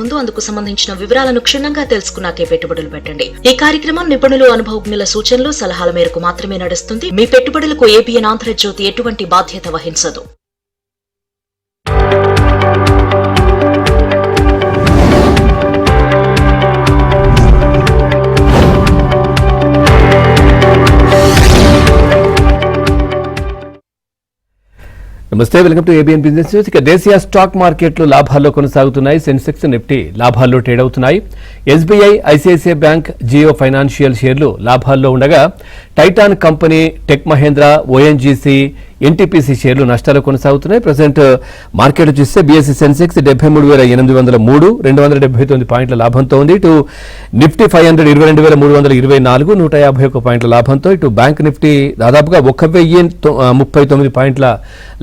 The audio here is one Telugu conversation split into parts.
ముందు అందుకు సంబంధించిన వివరాలను క్షుణ్ణంగా తెలుసుకున్నాకే పెట్టుబడులు పెట్టండి. ఈ కార్యక్రమం నిపుణులు, అనుభవజ్ఞుల సూచనలు, సలహాల మేరకు మాత్రమే నడుస్తుంది. మీ పెట్టుబడులకు ఏబిఎన్ ఆంధ్రజ్యోతి ఎటువంటి బాధ్యత వహించదు. నమస్తే, welcome to ABN business news. ఇక దేశీయ స్టాక్ మార్కెట్లు లాభాల్లో కొనసాగుతున్నాయి. సెన్సెక్స్, నిఫ్టీ లాభాల్లో ట్రేడ్ అవుతున్నాయి. SBI, ICICI bank, Jio financial షేర్లు లాభాల్లో ఉండగా Titan company, tech Mahindra, ONGC, NTPC షేర్లు నష్టాలు కొనసాగుతున్నాయి. ప్రజెంట్ మార్కెట్ చూస్తే బీఎస్సీ సెన్సెక్స్ 73,803 279 పాయింట్ల లాభంతో ఉంది. ఇటు నిఫ్టీ 500 22,324 151 పాయింట్ల లాభంతో, ఇటు బ్యాంక్ నిఫ్టీ దాదాపుగా 1,039 పాయింట్ల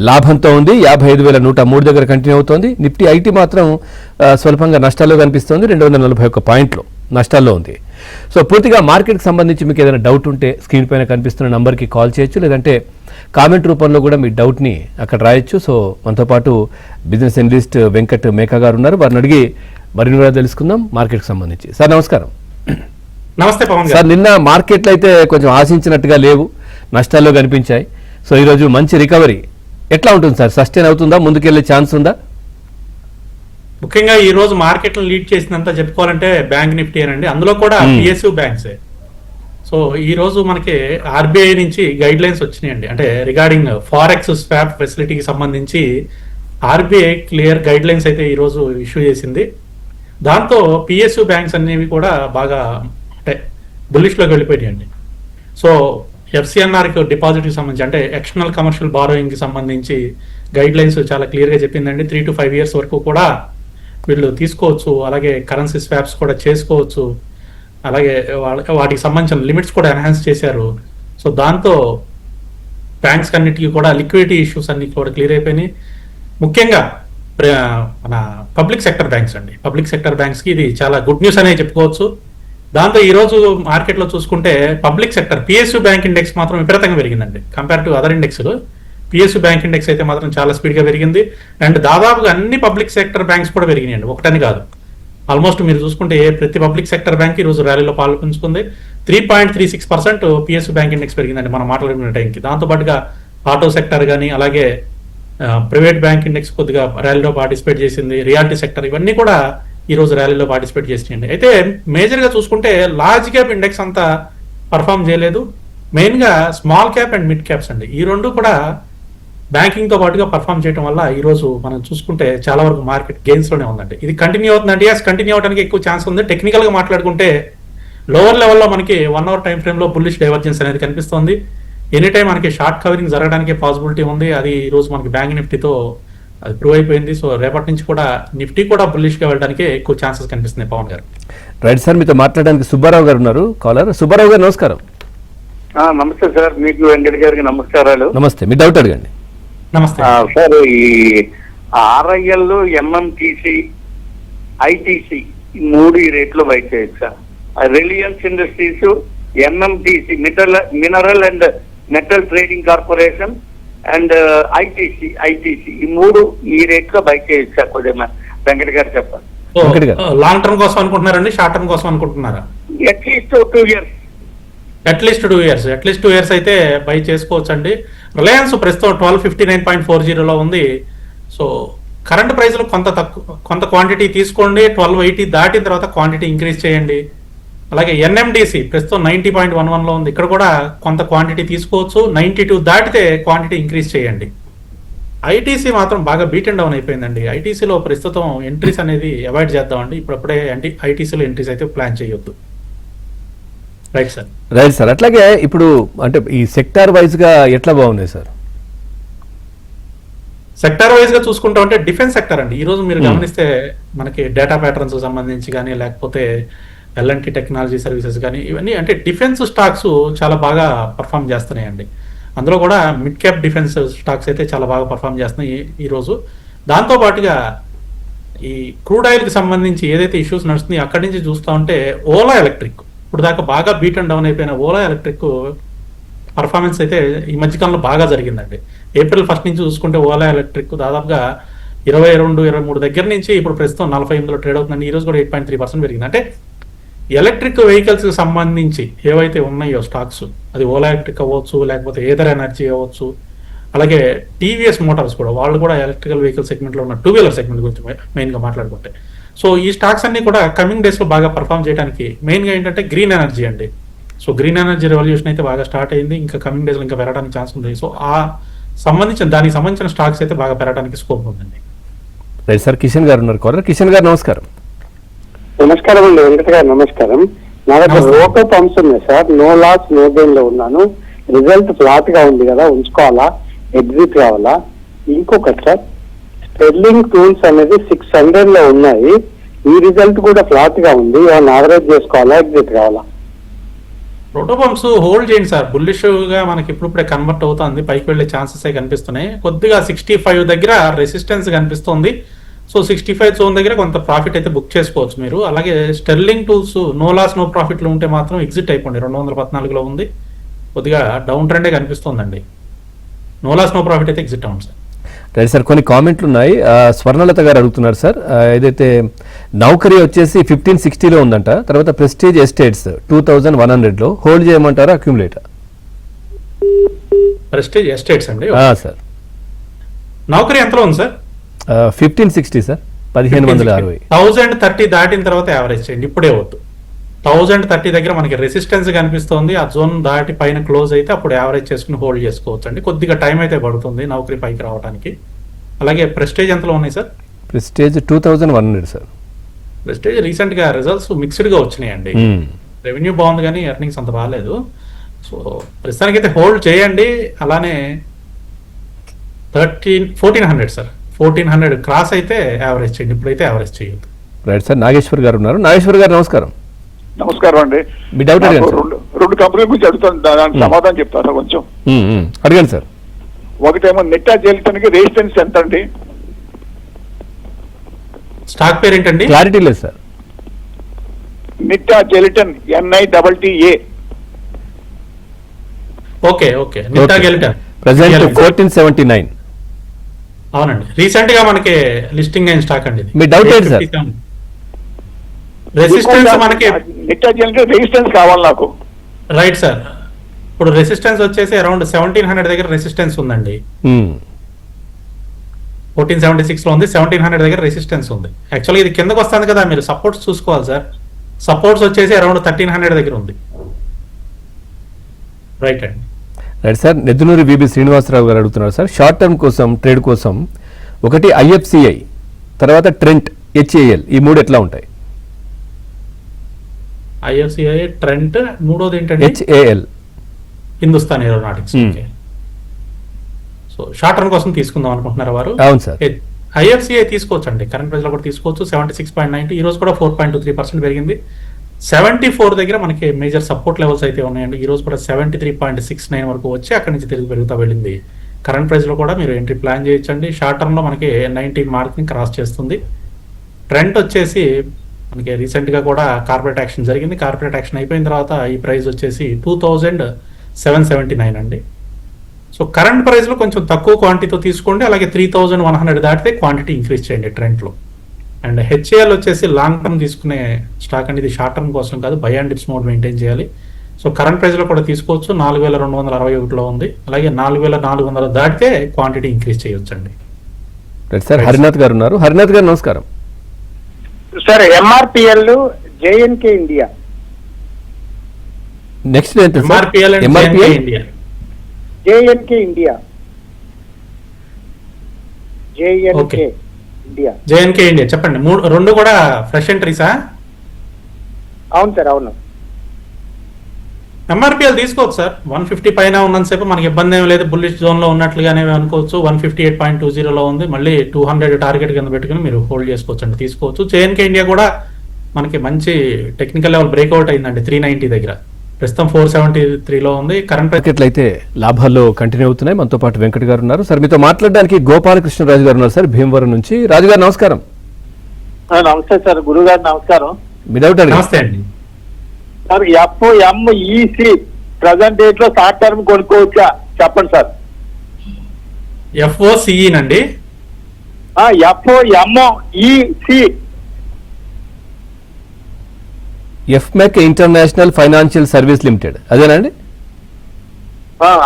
లాభంతో ఉంది. 55,103 దగ్గర కంటిన్యూ అవుతోంది. నిఫ్టీ ఐటీ మాత్రం స్వల్పంగా నష్టాల్లో కనిపిస్తోంది, 241 పాయింట్లు నష్టాల్లో ఉంది. సో పూర్తిగా మార్కెట్కి సంబంధించి మీకు ఏదైనా డౌట్ ఉంటే స్క్రీన్ పైన కనిపిస్తున్న నంబర్కి కాల్ చేయొచ్చు, లేదంటే కామెంట్ రూపంలో కూడా మీ డౌట్ని అక్కడ రాయొచ్చు. సో మనతో పాటు బిజినెస్ అనలిస్ట్ వెంకట్ మేకా గారు ఉన్నారు. వారిని అడిగి మరిన్ని కూడా తెలుసుకుందాం మార్కెట్కి సంబంధించి. సార్ నమస్కారం. నమస్తే పవన్ సార్, నిన్న మార్కెట్లు అయితే కొంచెం ఆశించినట్టుగా లేవు, నష్టాల్లో కనిపించాయి. సో ఈరోజు మంచి రికవరీ ఎట్లా ఉంటుంది సార్? సస్టైన్ అవుతుందా? ముందుకెళ్లే ఛాన్స్ ఉందా? ముఖ్యంగా ఈ రోజు మార్కెట్ లీడ్ చేసినంత చెప్పుకోవాలంటే బ్యాంక్ నిఫ్టీ అనండి, అందులో కూడా పిఎస్యు బ్యాంక్స్. సో ఈ రోజు మనకి ఆర్బీఐ నుంచి గైడ్ లైన్స్ వచ్చినాయండి. అంటే రిగార్డింగ్ ఫారెక్స్ స్వాప్ ఫెసిలిటీకి సంబంధించి ఆర్బీఐ క్లియర్ గైడ్ లైన్స్ అయితే ఈ రోజు ఇష్యూ చేసింది. దాంతో పిఎస్యు బ్యాంక్స్ అనేవి కూడా బాగా అంటే బుల్లిష్లోకి వెళ్ళిపోయాయండి. సో ఎఫ్సిఎన్ఆర్కి డిపాజిట్కి సంబంధించి అంటే ఎక్స్టర్నల్ కమర్షియల్ బారోయింగ్కి సంబంధించి గైడ్ లైన్స్ చాలా క్లియర్గా చెప్పిందండి. 3 to 5 years వరకు కూడా వీళ్ళు తీసుకోవచ్చు, అలాగే కరెన్సీ స్వాప్స్ కూడా చేసుకోవచ్చు, అలాగే వాటికి సంబంధించిన లిమిట్స్ కూడా ఎన్హాన్స్ చేశారు. సో దాంతో బ్యాంక్స్ అన్నిటికీ కూడా లిక్విడిటీ ఇష్యూస్ అన్ని కూడా క్లియర్ అయిపోయినాయి. ముఖ్యంగా మన పబ్లిక్ సెక్టర్ బ్యాంక్స్ అండి, పబ్లిక్ సెక్టర్ బ్యాంక్స్కి ఇది చాలా గుడ్ న్యూస్ అనే చెప్పుకోవచ్చు. దాంతో ఈ రోజు మార్కెట్లో చూసుకుంటే public sector PSU bank index మాత్రం విపరీతంగా పెరిగిందండి. కంపేర్ టు అదర్ ఇండెక్స్లు పిఎస్యు బ్యాంక్ ఇండెక్స్ అయితే మాత్రం చాలా స్పీడ్గా పెరిగింది. అండ్ దాదాపుగా అన్ని పబ్లిక్ సెక్టర్ బ్యాంక్స్ కూడా పెరిగినాయండి, ఒకటని కాదు. ఆల్మోస్ట్ మీరు చూసుకుంటే ప్రతి పబ్లిక్ సెక్టర్ బ్యాంక్ ఈ రోజు ర్యాలీలో పాల్పంచుకుంది. 3.36% పిఎస్యు బ్యాంక్ ఇండెక్స్ పెరిగిందండి మనం మాట్లాడుకునే టైంకి. దాంతోపాటుగా ఆటో సెక్టర్ కానీ అలాగే ప్రైవేట్ బ్యాంక్ ఇండెక్స్ కొద్దిగా ర్యాలీలో పార్టిసిపేట్ చేసింది. రియాలిటీ సెక్టర్ ఇవన్నీ కూడా ఈ రోజు ర్యాలీలో పార్టిసిపేట్ చేసినాయండి. అయితే మేజర్గా చూసుకుంటే లార్జ్ క్యాప్ ఇండెక్స్ అంతా పర్ఫామ్ చేయలేదు. మెయిన్గా small cap and mid caps అండి, ఈ రెండు కూడా బ్యాంకింగ్తో పాటుగా పర్ఫామ్ చేయడం వల్ల ఈ రోజు మనం చూసుకుంటే చాలా వరకు మార్కెట్ గెయిన్స్లోనే ఉందండి. ఇది కంటిన్యూ అవుతుందండి. కంటిన్యూ అవడానికి ఎక్కువ ఛాన్స్ ఉంది. టెక్నికల్గా మాట్లాడుకుంటే లోవర్ లెవెల్లో మనకి 1 hour టైం ఫ్రేమ్లో బుల్లిష్ డైవర్జెన్స్ అనేది కనిపిస్తుంది. ఎనీ టైం మనకి షార్ట్ కవరింగ్ జరగడానికి పాసిబిలిటీ ఉంది. అది ఈ రోజు మనకి బ్యాంక్ నిఫ్టీతో అది ప్రూవ్ అయిపోయింది. సో రేపటి నుంచి కూడా నిఫ్టీ కూడా బుల్లిష్గా వెళ్ళడానికి ఎక్కువ ఛాన్సెస్ కనిపిస్తున్నాయి. పవన్ గారు రైట్ సార్, మీతో మాట్లాడడానికి సుబ్బారావు గారు ఉన్నారు కాలర్. సుబ్బారావు గారు నమస్కారం. నమస్తే సార్, మీకు వెంకట గారికి నమస్కారాలు. నమస్తే, మీ డౌట్ అడగండి. నమస్తే సార్, ఈ ఆర్ఐఎల్, ఎంఎంటీసీ, ఐటీసీ ఈ 3 రేట్లు బయట చేయొచ్చు sir. Reliance industries, MMTC mineral and metal trading corporation and ITC ఈ 3 ఈ రేట్లో బయట చేయొచ్చు సార్. కొద్దిగా వెంకట గారు చెప్పండి. లాంగ్ టర్మ్ కోసం అనుకుంటున్నారండి, షార్ట్ టర్మ్ కోసం అనుకుంటున్నారా? At least 2 years. అట్లీస్ట్ 2 years అయితే బై చేసుకోవచ్చు అండి. రిలయన్స్ ప్రస్తుతం 1259.40లో ఉంది. సో కరెంట్ ప్రైస్లో కొంత క్వాంటిటీ తీసుకోండి. 1280 దాటిన తర్వాత క్వాంటిటీ ఇంక్రీజ్ చేయండి. అలాగే ఎన్ఎండిసి ప్రస్తుతం 90.11లో ఉంది. ఇక్కడ కూడా కొంత క్వాంటిటీ తీసుకోవచ్చు. 92 దాటితే క్వాంటిటీ ఇంక్రీజ్ చేయండి. ఐటీసీ మాత్రం బాగా బీట్ అండ్ డౌన్ అయిపోయిందండి. ఐటీసీలో ప్రస్తుతం ఎంట్రీస్ అనేది అవాయిడ్ చేద్దామండి. ఇప్పుడప్పుడే ఐటీసీలో ఎంట్రీస్ అయితే ప్లాన్ చేయొద్దు. Right sir. అట్లాగే ఇప్పుడు అంటే ఈ సెక్టార్ వైజ్ గా ఎట్లా బాగున్నాయి సార్? సెక్టార్ వైజ్ గా చూసుకుంటా ఉంటే డిఫెన్స్ సెక్టర్ అండి. ఈ రోజు మీరు గమనిస్తే మనకి డేటా ప్యాటర్న్స్ సంబంధించి కానీ లేకపోతే ఎల్ఎన్టీ టెక్నాలజీ సర్వీసెస్ కానీ ఇవన్నీ అంటే డిఫెన్స్ స్టాక్స్ చాలా బాగా పర్ఫామ్ చేస్తున్నాయండి. అందులో కూడా మిడ్ క్యాప్ డిఫెన్స్ స్టాక్స్ అయితే చాలా బాగా పర్ఫామ్ చేస్తున్నాయి ఈ రోజు. దాంతో పాటుగా ఈ క్రూడ్ ఆయిల్ కి సంబంధించి ఏదైతే ఇష్యూస్ నడుస్తున్నాయి అక్కడి నుంచి చూస్తూ ఉంటే ఓలా ఎలక్ట్రిక్ ఇప్పుడు దాకా బాగా బీట్ అండ్ డౌన్ అయిపోయిన ఓలా ఎలక్ట్రిక్ పర్ఫార్మెన్స్ అయితే ఈ మధ్యకాలంలో బాగా జరిగిందండి. April 1 నుంచి చూసుకుంటే ఓలా ఎలక్ట్రిక్ దాదాపుగా 22-23 దగ్గర నుంచి ఇప్పుడు ప్రస్తుతం 48లో ట్రేడ్ అవుతుందండి. ఈ రోజు కూడా 8.3% పెరిగింది. అంటే ఎలక్ట్రిక్ వెహికల్స్ కి సంబంధించి ఏవైతే ఉన్నాయో స్టాక్స్, అది ఓలా ఎలక్ట్రిక్ అవ్వచ్చు, లేకపోతే ఏదర్ ఎనర్జీ అవ్వచ్చు, అలాగే టీవీఎస్ మోటార్స్ కూడా, వాళ్ళు కూడా ఎలక్ట్రికల్ వెహికల్ సెగ్మెంట్ లో ఉన్న 2-వీలర్ సెగ్మెంట్ గురించి మెయిన్ గా మాట్లాడుకుంటే, సో ఈ స్టాక్స్ అన్ని కూడా కమింగ్ డేస్ లో బాగా పర్ఫామ్ చేయడానికి మెయిన్ గా ఏంటంటే గ్రీన్ ఎనర్జీ అండి. సో గ్రీన్ ఎనర్జీ రెవల్యూషన్ అయితే బాగా స్టార్ట్ అయింది, ఇంకా కమింగ్ డేస్ లో ఇంకా పెరగడానికి ఛాన్స్ ఉంది. సో దానికి సంబంధించిన స్టాక్స్ అయితే బాగా పెరగడానికి స్కోప్ ఉందండి. రైట్ సార్, కిషన్ గారు ఉన్నారు కాలర్. కిషన్ గారు నమస్కారం. నమస్కారం అండి, వెంకట గారు నమస్కారం. నా దగ్గర రోకో పంప్స్ ఉన్నాయి sir, no loss no gain లో ఉన్నాను. రిజల్ట్ ఫ్లాట్ గా ఉంది కదా, ఉంచుకోవాలా, ఎగ్జిట్ కావాలా? ఇంకొకటి సార్, స్టెర్లింగ్ టూల్స్ అనేది 600 లో ఉన్నాయి, ఈ రిజల్ట్ కూడా ఫ్లాట్ గా ఉంది, ఏమన్నా యావరేజ్ చేసుకోవాలా, ఎగ్జిట్ కావాలా? ప్రోటోపంప్స్ హోల్డ్ చేయండి సార్. బుల్లిష్ గా మనకి ఇప్పుడే కన్వర్ట్ అవుతుంది, పైకి వెళ్లే ఛాన్సెస్ కనిపిస్తున్నాయి. కొద్దిగా 65 దగ్గర రెసిస్టెన్స్ కనిపిస్తుంది. సో 65 జోన్ దగ్గర కొంత ప్రాఫిట్ అయితే బుక్ చేసుకోవచ్చు మీరు. అలాగే Sterling tools no loss no profit లో ఉంటే మాత్రం ఎగ్జిట్ అయిపోండి. 214లో ఉంది, కొద్దిగా డౌన్ ట్రెండే కనిపిస్తుందండి. నో లాస్ నో ప్రాఫిట్ అయితే ఎగ్జిట్ అవ్వండి సార్. రైట్ సార్, కొన్ని కామెంట్లు ఉన్నాయి. స్వర్ణలత గారు అడుగుతున్నారు సార్, ఏదైతే నౌకరీ వచ్చేసి 1560లో ఉందంట, తర్వాత ప్రెస్టీజ్ ఎస్టేట్స్ 2100లో హోల్డ్ చేయమంటారా, అక్యుములేటర్? ప్రెస్టీజ్ ఎస్టేట్స్ అండి సార్. నౌకరీ ఎంతలో ఉంది సార్? 1560 సార్, 1560. 1030 దాటిన తర్వాత యావరేజ్ చేయండి, ఇప్పుడే వద్దు. 1030 దగ్గర మనకి రెసిస్టెన్స్ కనిపిస్తోంది, ఆ జోన్ దాటి పైన క్లోజ్ అయితే అప్పుడు యావరేజ్ చేసుకుని హోల్డ్ చేసుకోవచ్చు అండి. కొద్దిగా టైం అయితే పడుతుంది నౌకరీ పైకి రావడానికి. అలాగే ప్రెస్టేజ్ ఎంతలో ఉన్నాయి sir? Prestige 2100 sir. Prestige recent గా రిజల్ట్స్ మిక్స్డ్ గా వచ్చినాయండి. రెవెన్యూ బాగుంది కానీ ఎర్నింగ్స్ అంత బాగాలేదు. సో ప్రస్తుతానికి అయితే హోల్డ్ చేయండి. అలానే 1400 సార్, 1400 క్రాస్ అయితే యావరేజ్ చేయండి, ఇప్పుడైతే యావరేజ్ చేయొద్దు. రైట్ సార్, నాగేశ్వర్ గారు ఉన్నారు. నాగేశ్వర్ గారు నమస్కారం. నమస్కారం అండి. మీ డౌట్ నాకు అడగండి. రెండు కంపెనీల గురించి అడుగుతాను, దానికి సమాధానం చెప్తారా కొంచెం? అడగండి సార్. ఒకటేమో నెట్టా జెలిటన్కి రెసిస్టెన్స్ ఎంత అండి? స్టాక్ పేరు ఏంటండి? క్లారిటీ లేదు sir. Nitta gelatin NITTA. Okay okay, Nitta gelatin present 1479. అవునండి, రీసెంట్ గా మనకి లిస్టింగ్ అయిన స్టాక్ అండి. మీ డౌట్ ఏంటి సార్? రెసిస్టెన్స్ మనకి నిట్టా జెలిటన్ రెసిస్టెన్స్ కావాలి నాకు. రైట్ సార్, ఇప్పుడు రెసిస్టెన్స్ వచ్చేసి అరౌండ్ 1700 దగ్గర రెసిస్టెన్స్ ఉందండి. 1476 లో ఉంది, 1700 దగ్గర రెసిస్టెన్స్ ఉంది. యాక్చువల్గా ఇది కిందకు వస్తుంది కదా, మీరు సపోర్ట్స్ చూసుకోవాలి సార్. సపోర్ట్స్ వచ్చేసి అరౌండ్ 1300 దగ్గర ఉంది. రైట్ అండి. రైట్ సార్, నెద్దునూరి విబి శ్రీనివాసరావు గారు అడుగుతున్నారు సార్, షార్ట్ టర్మ్ కోసం ట్రేడ్ కోసం ఒకటి IFCI, తర్వాత ట్రెంట్, HAL, ఈ మూడు ఎట్లా ఉంటాయి? IFCI, ట్రెంట్, మూడోది ఏంటంటే HAL, Hindustan aeronautics. So short term కోసం తీసుకుందాం అనుకుంటున్నారా వారు? అవును సార్. IFCI తీసుకోవచ్చు అండి, కరెంట్ ప్రైస్ లో కూడా తీసుకోవచ్చు. 76.90, ఈ రోజు కూడా 4.23% పెరిగింది. 74 దగ్గర మనకి మేజర్ సపోర్ట్ లెవెల్స్ అయితే ఉన్నాయండి. ఈ రోజు కూడా 73.69 వరకు వచ్చి అక్కడి నుంచి తిరిగి పెరుగుతూ వెళ్ళింది. కరెంట్ ప్రైస్ లో కూడా మీరు ఎంట్రీ ప్లాన్ చేయొచ్చండి. షార్ట్ టర్మ్ లో మనకి 19 మార్క్ ని క్రాస్ చేస్తుంది. ట్రెంట్ వచ్చేసి మనకి రీసెంట్ గా కూడా కార్పొరేట్ యాక్షన్ జరిగింది. కార్పొరేట్ యాక్షన్ అయిపోయిన తర్వాత ఈ ప్రైస్ వచ్చేసి 2779 అండి. సో కరెంట్ ప్రైస్ లో కొంచెం తక్కువ క్వాంటిటీతో తీసుకోండి. అలాగే 3100 దాటితే క్వాంటిటీ ఇంక్రీజ్ చేయండి ట్రెండ్ లో. అండ్ HAL వచ్చేసి లాంగ్ టర్మ్ తీసుకునే స్టాక్ అండి, ఇది షార్ట్ టర్మ్ కోసం కాదు, by and dips mode maintain చేయాలి. సో కరెంట్ ప్రైస్ లో కూడా తీసుకోవచ్చు, 4261లో ఉంది. అలాగే 4400 దాటితే క్వాంటిటీ ఇంక్రీజ్ చేయొచ్చండి. సార్, హరినాథ్ గారు ఉన్నారు. హరినాథ్ గారు నమస్కారం. Sir, MRPL JNK India. Next ఏంటి? MRPL and JNK India. JNK India. Okay, JNK India చెప్పండి. రెండు కూడా ఫ్రెష్ ఎంట్రీసా? అవును సార్, అవును. MRPL తీసుకోవచ్చు సార్, 150 పైన ఉన్నంతసేపు మనకి ఇబ్బంది ఏం లేదు. బుల్లిష్ జోన్ లో ఉన్నట్లుగానే అనుకోవచ్చు. 158.20లో ఉంది, మళ్ళీ 200 టార్గెట్ కింద పెట్టుకుని మీరు హోల్డ్ చేసుకోవచ్చు అండి, తీసుకోవచ్చు. JNK ఇండియా కూడా మనకి మంచి టెక్నికల్ లెవెల్ బ్రేక్అవుట్ అయిందండి 390 దగ్గర, ప్రస్తుతం 473లో ఉంది. కరెంట్ మార్కెట్లు అయితే లాభాల్లో కంటిన్యూ అవుతున్నాయి. మనతో పాటు వెంకట్ గారు ఉన్నారు. సార్, మీతో మాట్లాడడానికి గోపాలకృష్ణరాజు గారు ఉన్నారు సార్, భీమవరం నుంచి. రాజు గారు నమస్కారం. నమస్తే సార్, గురువు గారు నమస్కారం. మీ డౌట్ అడిగి. నమస్తే అండి సార్, FMEC ప్రజెంట్ డేట్ లో షార్ట్ టర్మ్ కొనుక్కోవచ్చా చెప్పండి సార్. FOCE నండి. FOMEC. FMEC international financial service limited అదేనండి?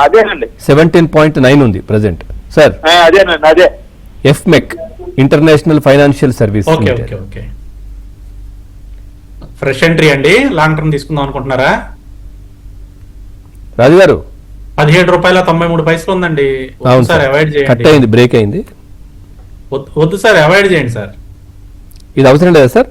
అదేనండి. 17.9 ఉంది ప్రజెంట్ సార్. అదేనండి, అదే. FMEC international financial service okay okay okay. Fresh entry అండి. లాంగ్ టర్మ్ తీసుకుందాం అనుకుంటున్నారా? రాజు గారు ₹17.93 ఉందండి. అవును సార్, అవాయిడ్ కట్ చేయండి. అయింది, బ్రేక్ అయింది. వద్దు సార్, అవాయిడ్ చేయండి సార్. ఇది అవసరం లేదా సార్?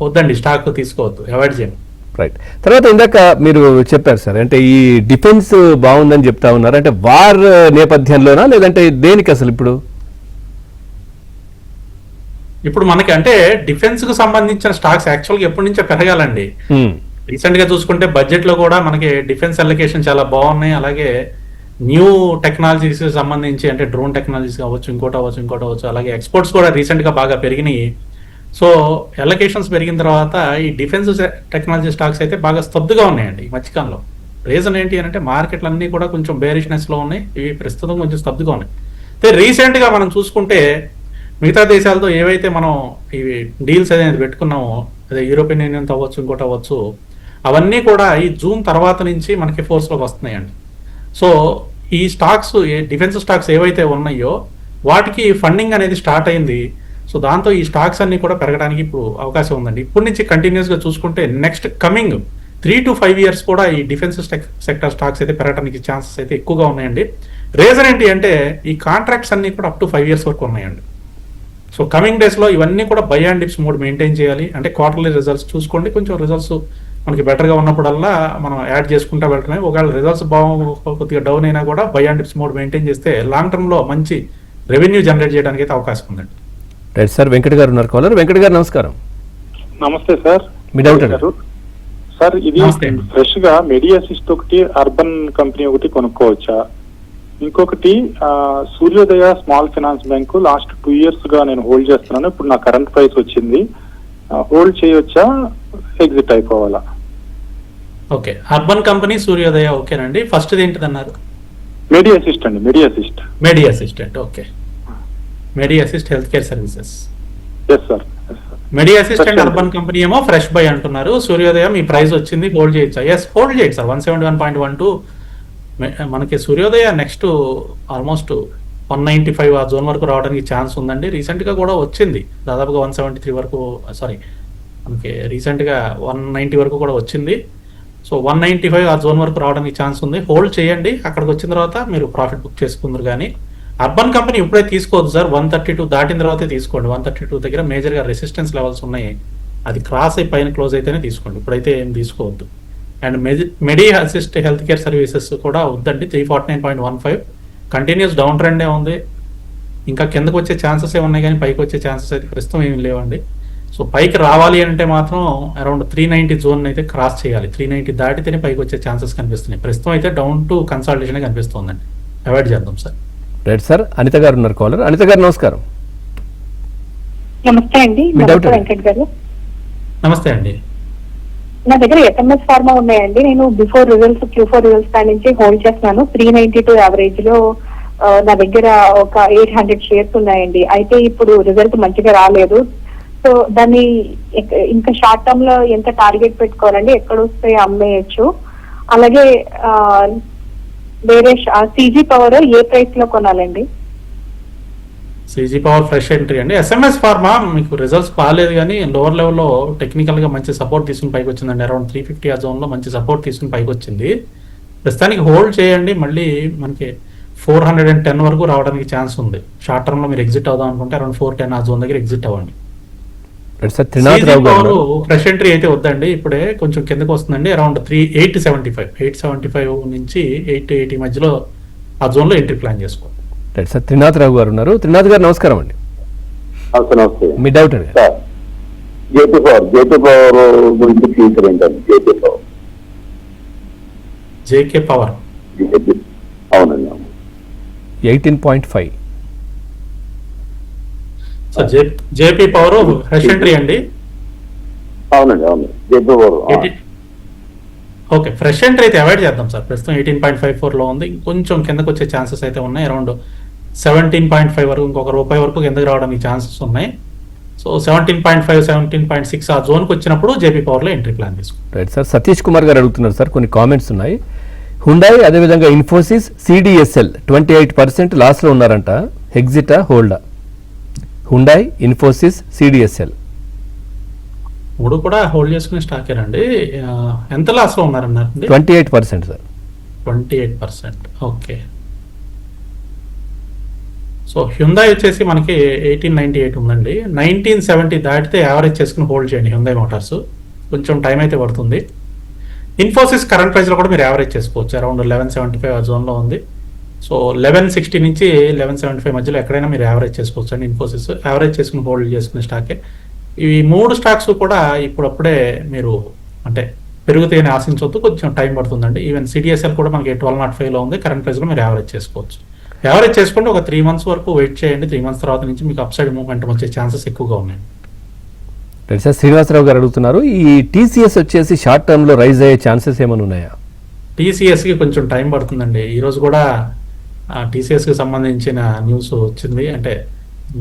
వద్దండి, స్టాక్ తీసుకోవద్దు, అవాయిడ్ చేయండి. రైట్. తర్వాత ఇందాక మీరు చెప్పారు సార్, అంటే ఈ డిఫెన్స్ బాగుందని చెప్తా ఉన్నారు, అంటే వార్ నేపథ్యంలోనా లేదంటే దేనికి అసలు ఇప్పుడు? ఇప్పుడు మనకి అంటే డిఫెన్స్ కు సంబంధించిన స్టాక్స్ యాక్చువల్గా ఎప్పటి నుంచో పెరగాలండి. రీసెంట్ గా చూసుకుంటే బడ్జెట్ లో కూడా మనకి డిఫెన్స్ అలొకేషన్ చాలా బాగున్నాయి. అలాగే న్యూ టెక్నాలజీస్ సంబంధించి అంటే డ్రోన్ టెక్నాలజీస్ కావచ్చు, ఇంకోటి అవ్వచ్చు, అలాగే ఎక్స్పోర్ట్స్ కూడా రీసెంట్ గా బాగా పెరిగినాయి. సో అలొకేషన్స్ పెరిగిన తర్వాత ఈ డిఫెన్స్ టెక్నాలజీ స్టాక్స్ అయితే బాగా స్తబ్దుగా ఉన్నాయండి ఈ మధ్యకాలంలో. రీజన్ ఏంటి అంటే మార్కెట్లు అన్ని కూడా కొంచెం బేరిష్నెస్ లో ఉన్నాయి, ఇవి ప్రస్తుతం కొంచెం స్తబ్దుగా ఉన్నాయి. అయితే రీసెంట్ గా మనం చూసుకుంటే మిగతా దేశాలతో ఏవైతే మనం ఇవి డీల్స్ అనేది పెట్టుకున్నామో, అదే యూరోపియన్ యూనియన్ అవ్వచ్చు, ఇంకోటి అవ్వచ్చు, అవన్నీ కూడా ఈ జూన్ తర్వాత నుంచి మనకి ఫోర్స్లోకి వస్తున్నాయండి. సో ఈ స్టాక్స్, డిఫెన్స్ స్టాక్స్ ఏవైతే ఉన్నాయో వాటికి ఫండింగ్ అనేది స్టార్ట్ అయింది. సో దాంతో ఈ స్టాక్స్ అన్ని కూడా పెరగడానికి ఇప్పుడు అవకాశం ఉందండి. ఇప్పటి నుంచి కంటిన్యూస్ గా చూసుకుంటే నెక్స్ట్ కమింగ్ 3 to 5 years కూడా ఈ డిఫెన్స్ సెక్టర్ స్టాక్స్ అయితే పెరగడానికి ఛాన్సెస్ అయితే ఎక్కువగా ఉన్నాయండి. రీజన్ ఏంటి అంటే ఈ కాంట్రాక్ట్స్ అన్ని కూడా అప్ టు 5 years వరకు ఉన్నాయండి. సో కమింగ్ డేస్ లో ఇవన్నీ కూడా by and dips mode maintain చేయాలి. అంటే క్వార్టర్లీ రిజల్ట్స్ చూసుకోండి, కొంచెం రిజల్ట్స్ మనకి బెటర్ గా ఉన్నప్పుడల్లా మనం యాడ్ చేసుకుంటా వెళ్ళటమే. ఒకవేళ రిజల్ట్స్ కొద్దిగా డౌన్ అయినా కూడా by and dips mode maintain చేస్తే లాంగ్ టర్మ్ లో మంచి రెవెన్యూ జనరేట్ చేయడానికి అయితే అవకాశం ఉందండి. Right sir. వెంకట్ గారు ఉన్నారు కాలర్. వెంకట్ గారు నమస్కారం. నమస్తే సార్. మీ డౌట్ సార్, ఇది నమస్తే. ఫ్రెష్ గా మెడియాసిస్ట్ ఒకటి, అర్బన్ కంపెనీ ఒకటి కొనుక్కోవచ్చా? ఇంకొకటి Suryoday small finance bank last 2 years గా నేను హోల్డ్ చేస్తున్నాను. ఇప్పుడు నా కరెంట్ ప్రైస్ వచ్చింది, హోల్డ్ చేయొచ్చా, ఎగ్జిట్ అయిపోవాలా? ఓకే, అర్బన్ కంపెనీ, సూర్యోదయ ఓకేనండి. ఫస్ట్ ఏంటిది అన్నారు? మెడియాసిస్ట్ అండి. Medi assistant. Okay, Medi Assist health care services. Yes sir. Medi assistant Urban Company ఏమో ఫ్రెష్ బై అంటున్నారు. సూర్యోదయం ఈ ప్రైస్ వచ్చింది, హోల్డ్ చేయొచ్చా? ఎస్, హోల్డ్ చేయొచ్చు సార్. 171.12 మనకి సూర్యోదయ నెక్స్ట్ ఆల్మోస్ట్ 195 ఆ జోన్ వరకు రావడానికి ఛాన్స్ ఉందండి. రీసెంట్ గా కూడా వచ్చింది, దాదాపుగా 173 వరకు, సారీ మనకి రీసెంట్ గా 190 వరకు కూడా వచ్చింది. సో 195 ఆ జోన్ వరకు రావడానికి ఛాన్స్ ఉంది. హోల్డ్ చేయండి, అక్కడికి వచ్చిన తర్వాత మీరు ప్రాఫిట్ బుక్ చేసుకుందరు. కానీ అర్బన్ కంపెనీ ఇప్పుడే తీసుకోవద్దు సార్. 132 దాటిన తర్వాతే తీసుకోండి. 132 దగ్గర మేజర్ గా రెసిస్టెన్స్ లెవెల్స్ ఉన్నాయి, అది క్రాస్ అయి పైన క్లోజ్ అయితేనే తీసుకోండి, ఇప్పుడైతే ఏం తీసుకోవద్దు. And medi Assist health care services కూడా వద్దండి. 349.15 కంటిన్యూస్ డౌన్ ట్రెండే ఉంది. ఇంకా కిందకు వచ్చే ఛాన్సెస్ ఏమున్నాయి కానీ పైకి వచ్చే ఛాన్సెస్ అయితే ప్రస్తుతం ఏమి లేవండి. సో పైకి రావాలి అంటే మాత్రం అరౌండ్ 390 జోన్ అయితే క్రాస్ చేయాలి. 390 దాటితేనే పైకి వచ్చే ఛాన్సెస్ కనిపిస్తున్నాయి. ప్రస్తుతం అయితే డౌన్ టు కన్సల్టేషన్ కనిపిస్తుందండి, అవాయిడ్ చేద్దాం సార్. Right sir. అనిత గారు ఉన్నారు కాలర్. అనిత గారు నమస్కారం. నమస్తే అండి. మీ డౌట్ నమస్తే వెంకట్ గారు. నమస్తే అండి. నా దగ్గర ఎస్ఎంఎస్ ఫార్మా ఉన్నాయండి. నేను బిఫోర్ రిజల్ట్స్, Q4 రిజల్ట్స్ కాడి నుంచి హోల్డ్ చేస్తున్నాను. 392 యావరేజ్ లో నా దగ్గర ఒక 800 షేర్స్ ఉన్నాయండి. అయితే ఇప్పుడు రిజల్ట్ మంచిగా రాలేదు. సో దాన్ని ఇంకా షార్ట్ టర్మ్ లో ఎంత టార్గెట్ పెట్టుకోవాలండి, ఎక్కడ వస్తే అమ్మేయచ్చు? అలాగే వేరే CG పవర్ ఏ ప్రైస్ లో కొనాలండి? CG పవర్ ఫ్రెష్ ఎంట్రీ అండి. ఎస్ఎంఎస్ ఫార్మా మీకు రిజల్ట్స్ బాగాలేదు కానీ లోవర్ లెవెల్లో టెక్నికల్ గా మంచి సపోర్ట్ తీసుకుని పైకి వచ్చిందండి. అరౌండ్ 350 ఆ జోన్ లో మంచి సపోర్ట్ తీసుకుని పైకి వచ్చింది. ప్రస్తుతానికి హోల్డ్ చేయండి. మళ్ళీ మనకి 410 వరకు రావడానికి ఛాన్స్ ఉంది. షార్ట్ టర్మ్ లో మీరు ఎగ్జిట్ అవుదాం అనుకుంటే అరౌండ్ 410 ఆ జోన్ దగ్గర ఎగ్జిట్ అవ్వండి. ఫ్రెష్ ఎంట్రీ అయితే వద్దండి, ఇప్పుడే కొంచెం కిందకు వస్తుందండి. అరౌండ్ 875 నుంచి 880 మధ్యలో ఆ జోన్ లో ఎంట్రీ ప్లాన్ చేసుకోండి. Right sir. త్రినాథ్ రావు గారు ఉన్నారు. త్రినాథ్ గారు నమస్కారం అండి. నమస్తే. మీ డౌట్ అండి. సార్, జేపీ పవర్ గురించి ఫ్యూచర్ ఏంటండి? జేకే పవర్ అవునండి. 18.5. So JP Power fresh entry అండి. అవునండి, JP Power. Okay, fresh entry అయితే అవాయిడ్ చేద్దాం సార్. ప్రస్తుతం 18.54 లో ఉంది. కొంచెం కిందకు వచ్చే ఛాన్సెస్ అయితే ఉన్నాయి. అరౌండ్ 17.5 వరకు ఇంకొక రూపాయి వరకు కిందకి రావడానికి ఛాన్సెస్ ఉన్నాయి. సో 17.5, 17.6 ఆ జోన్కి వచ్చినప్పుడు జేపీ పవర్లో ఎంట్రీ ప్లాన్ తీసుకుంటాం. రైట్ సార్, సతీష్ కుమార్ గారు అడుగుతున్నారు సార్, కొన్ని కామెంట్స్ ఉన్నాయి. హుండాయ్ అదేవిధంగా ఇన్ఫోసిస్, సిడిఎస్ఎల్ 28% లాస్లో ఉన్నారంట, ఎగ్జిటా హోల్డా? హుండాయ్, ఇన్ఫోసిస్, సిడిఎస్ఎల్ మూడు కూడా హోల్డ్ చేసుకునే స్టాకేనండి. ఎంత లాస్లో ఉన్నారన్నారండి? 28% సార్. 28%. ఓకే. సో హ్యుందాయ్ వచ్చేసి మనకి 1898 ఉందండి. 1970 దాటితే యావరేజ్ చేసుకుని హోల్డ్ చేయండి హ్యుందాయ్ మోటార్స్. కొంచెం టైం అయితే పడుతుంది. ఇన్ఫోసిస్ కరెంట్ ప్రైస్లో కూడా మీరు యావరేజ్ చేసుకోవచ్చు, అరౌండ్ 1175 ఆ జోన్లో ఉంది. సో 1160 నుంచి 1175 మధ్యలో ఎక్కడైనా మీరు యావరేజ్ చేసుకోవచ్చు అండి. ఇన్ఫోసిస్ యావరేజ్ చేసుకుని హోల్డ్ చేసుకునే స్టాకే. ఈ మూడు స్టాక్స్ కూడా ఇప్పుడప్పుడే మీరు అంటే పెరుగుతాయని ఆశించవద్దు, కొంచెం టైం పడుతుందండి. ఈవెన్ సిడిఎస్ఎల్ కూడా మనకి 1205లో ఉంది, కరెంట్ ప్రైస్లో మీరు యావరేజ్ చేసుకోవచ్చు. యావరేజ్ చేసుకుంటే ఒక 3 months వరకు వెయిట్ చేయండి. 3 months తర్వాత నుంచి మీకు అప్ సైడ్ మూవ్మెంట్ వచ్చే ఛాన్సెస్ ఎక్కువగా ఉన్నాయి. సార్ శ్రీనివాసరావు గారు అడుగుతున్నారు, ఈ టీసీఎస్ వచ్చేసి షార్ట్ టర్మ్ లో రైజ్ అయ్యే ఛాన్సెస్ ఏమైనా ఉన్నాయా? టీసీఎస్కి కొంచెం టైం పడుతుందండి. ఈరోజు కూడా టీసీఎస్కి సంబంధించిన న్యూస్ వచ్చింది, అంటే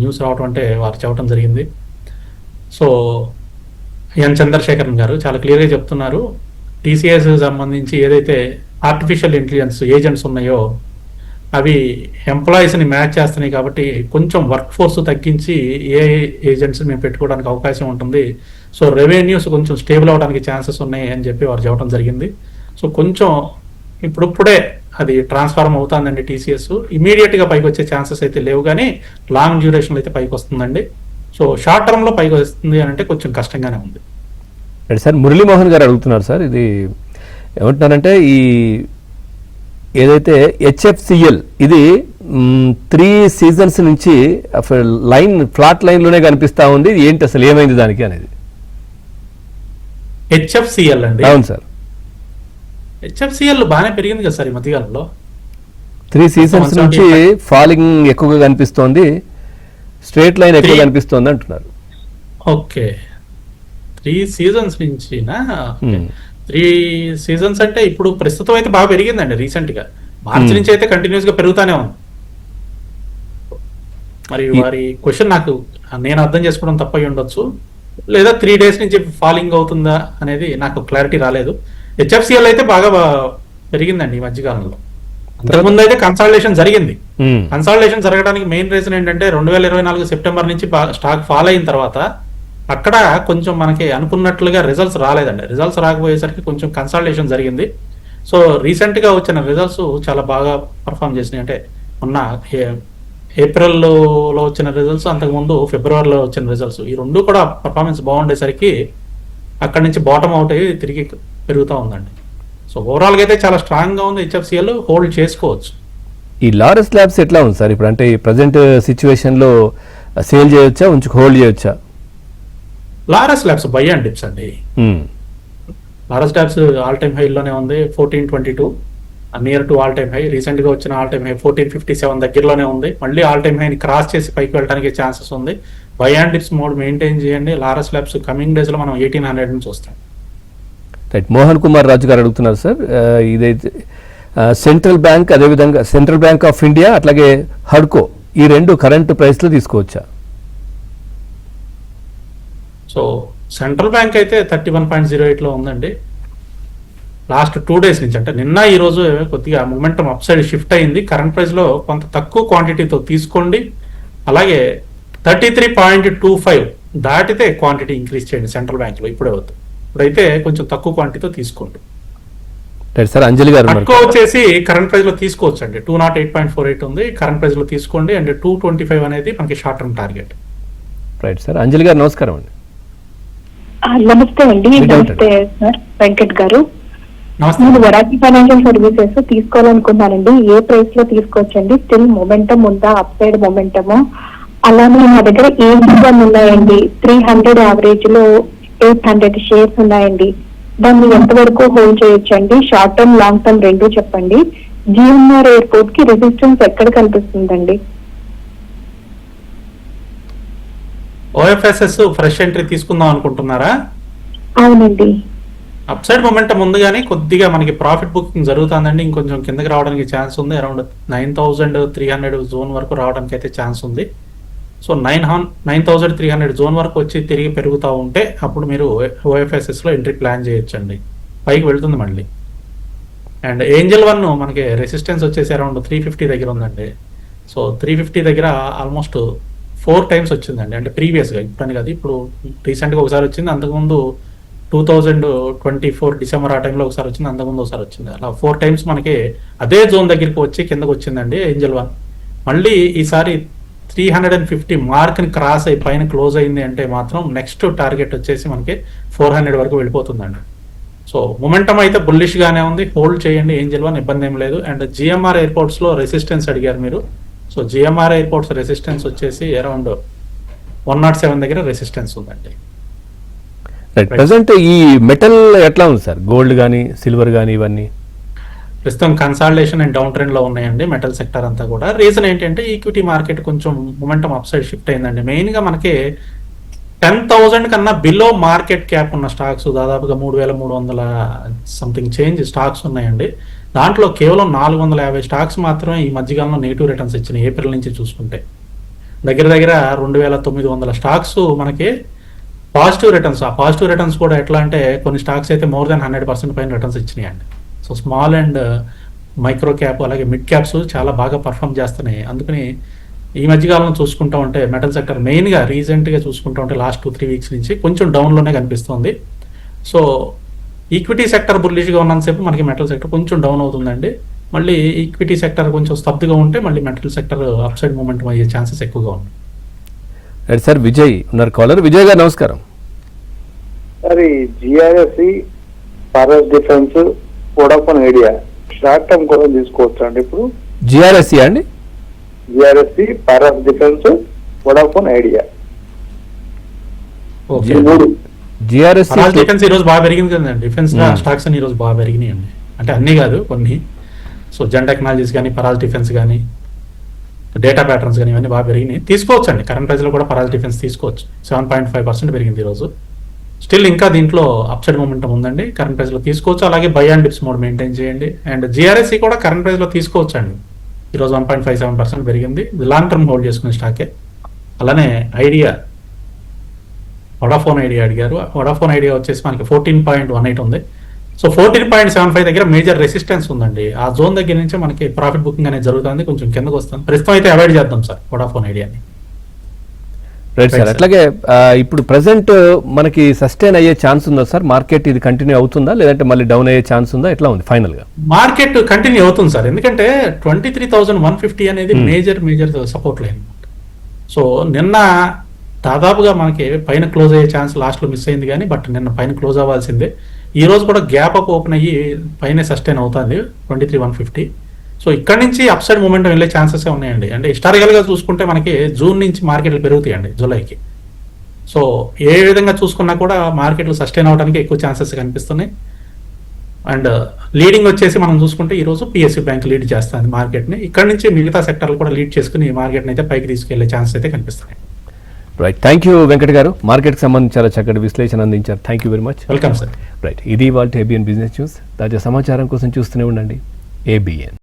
న్యూస్ రావటం అంటే వారు చెప్పడం జరిగింది. సో ఎన్ చంద్రశేఖరన్ గారు చాలా క్లియర్గా చెప్తున్నారు, టీసీఎస్ సంబంధించి ఏదైతే ఆర్టిఫిషియల్ ఇంటెలిజెన్స్ ఏజెంట్స్ ఉన్నాయో అవి ఎంప్లాయీస్ని మ్యాచ్ చేస్తున్నాయి, కాబట్టి కొంచెం వర్క్ ఫోర్స్ తగ్గించి ఏ ఏజెంట్స్ మేము పెట్టుకోవడానికి అవకాశం ఉంటుంది. సో రెవెన్యూస్ కొంచెం స్టేబుల్ అవడానికి ఛాన్సెస్ ఉన్నాయి అని చెప్పి వారు చెప్పడం జరిగింది. సో కొంచెం ఇప్పుడే అది ట్రాన్స్ఫార్మ్ అవుతుందండి టీసీఎస్. ఇమీడియట్గా పైకి వచ్చే ఛాన్సెస్ అయితే లేవు, కానీ లాంగ్ డ్యూరేషన్లో అయితే పైకి వస్తుందండి. సో షార్ట్ టర్మ్లో పైకి వస్తుంది అని అంటే కొంచెం కష్టంగానే ఉంది. సార్ మురళీమోహన్ గారు అడుగుతున్నారు సార్, ఇది ఏమంటున్నారంటే ఈ ఏదైతే హెచ్ఎఫ్సిఎల్ ఇది 3 seasons నుంచి ఫ్లాట్ లైన్లోనే కనిపిస్తా ఉంది, ఏంటి అసలు ఏమైంది దానికి అనేది? హెచ్ఎఫ్సిఎల్ అండి. అవును సార్, హెచ్ఎఫ్సిఎల్ బాగానే పెరిగింది కదా సార్ ఈ మధ్యకాలంలో. 3 seasons నుంచి ఫాలింగ్ ఎక్కువగా కనిపిస్తోంది, స్ట్రేట్ లైన్ ఎక్కువ కనిపిస్తోంది అంటున్నారు. Okay, 3 seasons నుంచినా? 3 seasons అంటే ఇప్పుడు ప్రస్తుతం అయితే బాగా పెరిగిందండి. రీసెంట్ గా మార్చి నుంచి అయితే కంటిన్యూస్ గా పెరుగుతానే ఉంది. మరి వారి క్వశ్చన్ నేను అర్థం చేసుకోవడం తప్ప ఉండొచ్చు, లేదా 3 days నుంచి ఫాలింగ్ అవుతుందా అనేది నాకు క్లారిటీ రాలేదు. హెచ్ఎఫ్సిఎల్ అయితే బాగా పెరిగిందండి ఈ మధ్యకాలంలో. అంతకుముందు అయితే కన్సాలిడేషన్ జరిగింది. కన్సాలిడేషన్ జరగడానికి మెయిన్ రీజన్ ఏంటంటే 2024 సెప్టెంబర్ నుంచి స్టాక్ ఫాల్ అయిన తర్వాత అక్కడ కొంచెం మనకి అనుకున్నట్లుగా రిజల్ట్స్ రాలేదండి. రిజల్ట్స్ రాకపోయేసరికి కొంచెం కన్సాలిడేషన్ జరిగింది. సో రీసెంట్ గా వచ్చిన రిజల్ట్స్ చాలా బాగా పర్ఫామ్ చేసినాయి. అంటే మొన్న ఏప్రిల్లో వచ్చిన రిజల్ట్స్, అంతకుముందు ఫిబ్రవరిలో వచ్చిన రిజల్ట్స్, ఈ రెండు కూడా పర్ఫార్మెన్స్ బాగుండేసరికి అక్కడి నుంచి బాటమ్ అవుట్ అయ్యి తిరిగి పెరుగుతూ ఉందండి. సో ఓవరాల్గా అయితే చాలా స్ట్రాంగ్గా ఉంది హెచ్ఎఫ్సిఎల్, హోల్డ్ చేసుకోవచ్చు. ఈ లారస్ ల్యాబ్స్ ఎట్లా ఉంది సార్ ఇప్పుడు? అంటే ఈ ప్రజెంట్ సిచ్యువేషన్లో సేల్ చేయొచ్చా, హోల్డ్ చేయొచ్చా? Laurus labs by and dips అండి. లారస్ ల్యాబ్స్ ఆల్ టైమ్ హైలోనే ఉంది, 1422 near to all time high. Recent గా వచ్చిన ఆల్ టైమ్ హై 1457 దగ్గరలోనే ఉంది. మళ్ళీ ఆల్ టైమ్ హైని క్రాస్ చేసి పైకి వెళ్ళడానికి ఛాన్సెస్ ఉంది. By and dips mode maintain చేయండి. లారస్ ల్యాబ్స్ కమింగ్ డేస్ లో మనం 1800 నుంచి వస్తాం. రైట్, మోహన్ కుమార్ రాజు గారు అడుగుతున్నారు సార్, ఇదైతే సెంట్రల్ బ్యాంక్, అదేవిధంగా సెంట్రల్ బ్యాంక్ ఆఫ్ ఇండియా అట్లాగే హడ్కో, ఈ రెండు కరెంట్ ప్రైస్లో తీసుకోవచ్చా? సో సెంట్రల్ బ్యాంక్ అయితే 31.08లో ఉందండి. లాస్ట్ 2 days నుంచి, అంటే నిన్న ఈ రోజు కొద్దిగా మొమెంటం అప్ సైడ్ షిఫ్ట్ అయింది. కరెంట్ ప్రైస్ లో కొంత తక్కువ క్వాంటిటీతో తీసుకోండి. అలాగే 33.25 దాటితే క్వాంటిటీ ఇంక్రీజ్ చేయండి సెంట్రల్ బ్యాంక్ లో. ఇప్పుడైతే కొంచెం తక్కువ క్వాంటిటీతో తీసుకోండి. సార్ అంజలి గారు వచ్చేసి కరెంట్ ప్రైస్ లో తీసుకోవచ్చు అండి. 208.48 ఉంది కరెంట్ ప్రైస్ లో తీసుకోండి. అండ్ 225 అనేది మనకి short term target. Right sir, Anjali గారు నమస్కారం అండి. నమస్తే అండి. నమస్తే సార్ వెంకట్ గారు. నేను వరాకి ఫైనాన్షియల్ సర్వీసెస్ తీసుకోవాలనుకున్నానండి. ఏ ప్రైస్ లో తీసుకోవచ్చండి? స్టిల్ మొమెంటం ఉందా? Up side momentum. అలానే మా దగ్గర ఏం ఉన్నాయండి. 300 యావరేజ్ లో 800 షేర్స్ ఉన్నాయండి. దాన్ని ఎంతవరకు హోల్డ్ చేయొచ్చండి? షార్ట్ టర్మ్, లాంగ్ టర్మ్ రెండు చెప్పండి. జిఎంఆర్ ఎయిర్పోర్ట్ కి రెసిస్టెన్స్ ఎక్కడ కనిపిస్తుందండి? ఓఎఫ్ఎస్ఎస్ ఫ్రెష్ ఎంట్రీ తీసుకుందాం అనుకుంటున్నారా? అవునండి. అప్ సైడ్ మొమెంటం ఉంది కానీ కొద్దిగా మనకి ప్రాఫిట్ బుకింగ్ జరుగుతుందండి. ఇంకొంచెం కిందకి రావడానికి ఛాన్స్ ఉంది. అరౌండ్ 9,300 జోన్ వరకు రావడానికి అయితే ఛాన్స్ ఉంది. సో 9,300 జోన్ వరకు వచ్చి తిరిగి పెరుగుతూ ఉంటే అప్పుడు మీరు ఓఎఫ్ఎస్ఎస్లో ఎంట్రీ ప్లాన్ చేయొచ్చండి. పైకి వెళ్తుంది మళ్ళీ. అండ్ ఏంజల్ 1 మనకి రెసిస్టెన్స్ వచ్చేసి అరౌండ్ 350 దగ్గర ఉందండి. సో 350 దగ్గర ఆల్మోస్ట్ 4 టైమ్స్ వచ్చిందండి. అంటే ప్రీవియస్గా ఇప్పుడని కాదు, ఇప్పుడు రీసెంట్గా ఒకసారి వచ్చింది. అంతకుముందు 2024 డిసెంబర్ ఆ టైంలో ఒకసారి వచ్చింది, అంతకుముందు ఒకసారి వచ్చింది. అలా 4 టైమ్స్ మనకి అదే జోన్ దగ్గరికి వచ్చి కిందకు వచ్చిందండి ఏంజల్ 1. మళ్ళీ ఈసారి 350 మార్క్ని క్రాస్ అయి పైన క్లోజ్ అయింది అంటే మాత్రం నెక్స్ట్ టార్గెట్ వచ్చేసి మనకి 400 వరకు వెళ్ళిపోతుందండి. సో మొమెంటం అయితే బుల్లిష్ గానే ఉంది. హోల్డ్ చేయండి ఏంజల్ 1, ఇబ్బంది ఏం లేదు. అండ్ జిఎంఆర్ ఎయిర్పోర్ట్స్ లో రెసిస్టెన్స్ అడిగారు మీరు. సో జిఎంఆర్ ఎయిర్పోర్ట్స్ రెసిస్టెన్స్ వచ్చేసి అరౌండ్ 107 దగ్గర రెసిస్టెన్స్ ఉందండి. ప్రజెంట్ ఈ మెటల్ ఎట్లా ఉంది సార్? గోల్డ్ కానీ సిల్వర్ కానీ ఇవన్నీ ప్రస్తుతం కన్సాలిడేషన్ అండ్ డౌన్ ట్రెండ్ లో ఉన్నాయండి మెటల్ సెక్టర్ అంతా కూడా. రీజన్ ఏంటంటే ఈక్విటీ మార్కెట్ కొంచెం మొమెంటం అప్ సైడ్ షిఫ్ట్ అయిందండి. మెయిన్ గా మనకి 10,000 కన్నా బిలో మార్కెట్ క్యాప్ ఉన్న స్టాక్స్ దాదాపుగా 3,300 సంథింగ్ చేంజ్ స్టాక్స్ ఉన్నాయండి. దాంట్లో కేవలం 450 స్టాక్స్ మాత్రమే ఈ మధ్యకాలంలో నెగిటివ్ రిటర్న్స్ ఇచ్చినాయి. ఏప్రిల్ నుంచి చూసుకుంటే దగ్గర దగ్గర 2,900 స్టాక్స్ మనకి పాజిటివ్ రిటర్న్స్. ఆ పాజిటివ్ రిటర్న్స్ కూడా ఎట్లా అంటే కొన్ని స్టాక్స్ అయితే మోర్ దాన్ 100% పైన రిటర్న్స్ ఇచ్చినాయండి. So small and micro cap అలాగే మిడ్ క్యాప్స్ చాలా బాగా పర్ఫామ్ చేస్తున్నాయి. అందుకని ఈ మధ్యకాలంలో చూసుకుంటా ఉంటే మెటల్ సెక్టర్ మెయిన్గా రీసెంట్గా చూసుకుంటా ఉంటే లాస్ట్ 2-3 వీక్స్ నుంచి కొంచెం డౌన్లోనే కనిపిస్తుంది. సో ఈక్విటీ సెక్టర్ బుల్లిష్గా ఉన్నంతసేపు మనకి మెటల్ సెక్టర్ కొంచెం డౌన్ అవుతుందండి. మళ్ళీ ఈక్విటీ సెక్టర్ కొంచెం స్తబ్దుగా ఉంటే మళ్ళీ metal sector upside movement అయ్యే ఛాన్సెస్ ఎక్కువగా ఉన్నాయి. రైట్ సార్, విజయ్ ఉన్నారు కాలర్. విజయ్ గారు నమస్కారం. సార్ ఈ GRSC, Paras defence, Vodafone idea short term కోసం తీసుకోవచ్చు అండి ఇప్పుడు? జిఆర్ఎస్సి అండి? GRSC, Paras defence, Vodafone idea GRSC defence ఈ రోజు బాగా పెరిగింది కదండి. డిఫెన్స్ స్టాక్స్ అని ఈ రోజు బాగా పెరిగినాయి అండి. అంటే అన్ని కాదు కొన్ని. సో జెన్ టెక్నాలజీస్ కానీ, పరాజ్ డిఫెన్స్ కానీ, డేటా ప్యాటర్న్స్ కానీ ఇవన్నీ బాగా పెరిగినాయి. తీసుకోవచ్చు అండి. కరెంట్ ప్రైస్ లో కూడా పరాజ్ డిఫెన్స్ తీసుకోవచ్చు. 7.5% పెరిగింది ఈరోజు. స్టిల్ ఇంకా దీంట్లో అప్సైడ్ మూమెంటం ఉందండి. కరెంట్ ప్రైస్ లో తీసుకోవచ్చు. అలాగే by and dips mode maintain చేయండి. అండ్ జిఆర్ఎస్సి కూడా కరెంట్ ప్రైస్ లో తీసుకోవచ్చు అండి. ఈరోజు 1.57% పెరిగింది. లాంగ్ టర్మ్ హోల్డ్ చేసుకునే స్టాకే. అలానే ఐడియా, వోడాఫోన్ ఐడియా అడిగారు. వోడాఫోన్ ఐడియా వచ్చేసి మనకి 14.18 ఉంది. సో 14.75 దగ్గర మేజర్ రెసిస్టెన్స్ ఉందండి. ఆ జోన్ దగ్గర నుంచి మనకి ప్రాఫిట్ బుకింగ్ అనేది జరుగుతుంది. కొంచెం కిందకు వస్తాం. ప్రస్తుతం అయితే అవాయిడ్ చేద్దాం సార్ వోడాఫోన్ ఐడియాని. Right sir. అట్లాగే ఇప్పుడు ప్రెసెంట్ మనకి సస్టైన్ అయ్యే ఛాన్స్ ఉందా సార్? మార్కెట్ ఇది కంటిన్యూ అవుతుందా లేదంటే మళ్ళీ డౌన్ అయ్యే ఛాన్స్ ఉందా? ఎట్లా ఉంది ఫైనల్ గా? మార్కెట్ కంటిన్యూ అవుతుంది సార్. ఎందుకంటే 23,150 అనేది మేజర్ సపోర్ట్ లైన్. సో నిన్న దాదాపుగా మనకి పైన క్లోజ్ అయ్యే ఛాన్స్ లాస్ట్ లో మిస్ అయింది కానీ బట్ నిన్న పైన క్లోజ్ అవ్వాల్సిందే. ఈ రోజు కూడా గ్యాప్ అప్ ఓపెన్ అయ్యి పైన సస్టైన్ అవుతుంది 23,150. సో ఇక్కడ నుంచి అప్ సైడ్ మూమెంట్ వెళ్ళే ఛాన్సెస్ ఉన్నాయండి. అంటే హిస్టారికల్ గా చూసుకుంటే మనకి జూన్ నుంచి మార్కెట్లు పెరుగుతాయండి జూలైకి. సో ఏ విధంగా చూసుకున్నా కూడా మార్కెట్లు సస్టైన్ అవడానికి ఎక్కువ ఛాన్సెస్ కనిపిస్తున్నాయి. అండ్ లీడింగ్ వచ్చేసి మనం చూసుకుంటే ఈ రోజు పిఎస్యూ బ్యాంక్ లీడ్ చేస్తుంది మార్కెట్ ని. ఇక్కడ నుంచి మిగతా సెక్టర్లు కూడా లీడ్ చేసుకుని మార్కెట్ అయితే పైకి తీసుకెళ్లే ఛాన్సెస్ అయితే కనిపిస్తున్నాయి. రైట్, థ్యాంక్ యూ వెంకట్ గారు. మార్కెట్కి సంబంధించి చాలా చక్కటి విశ్లేషణ అందించారు. Thank you very much. Welcome sir. Right, ఇది ఇవాళ ఏబిఎన్ బిజినెస్ న్యూస్. తాజా సమాచారం కోసం చూస్తూనే ఉండండి ఏబిఎన్.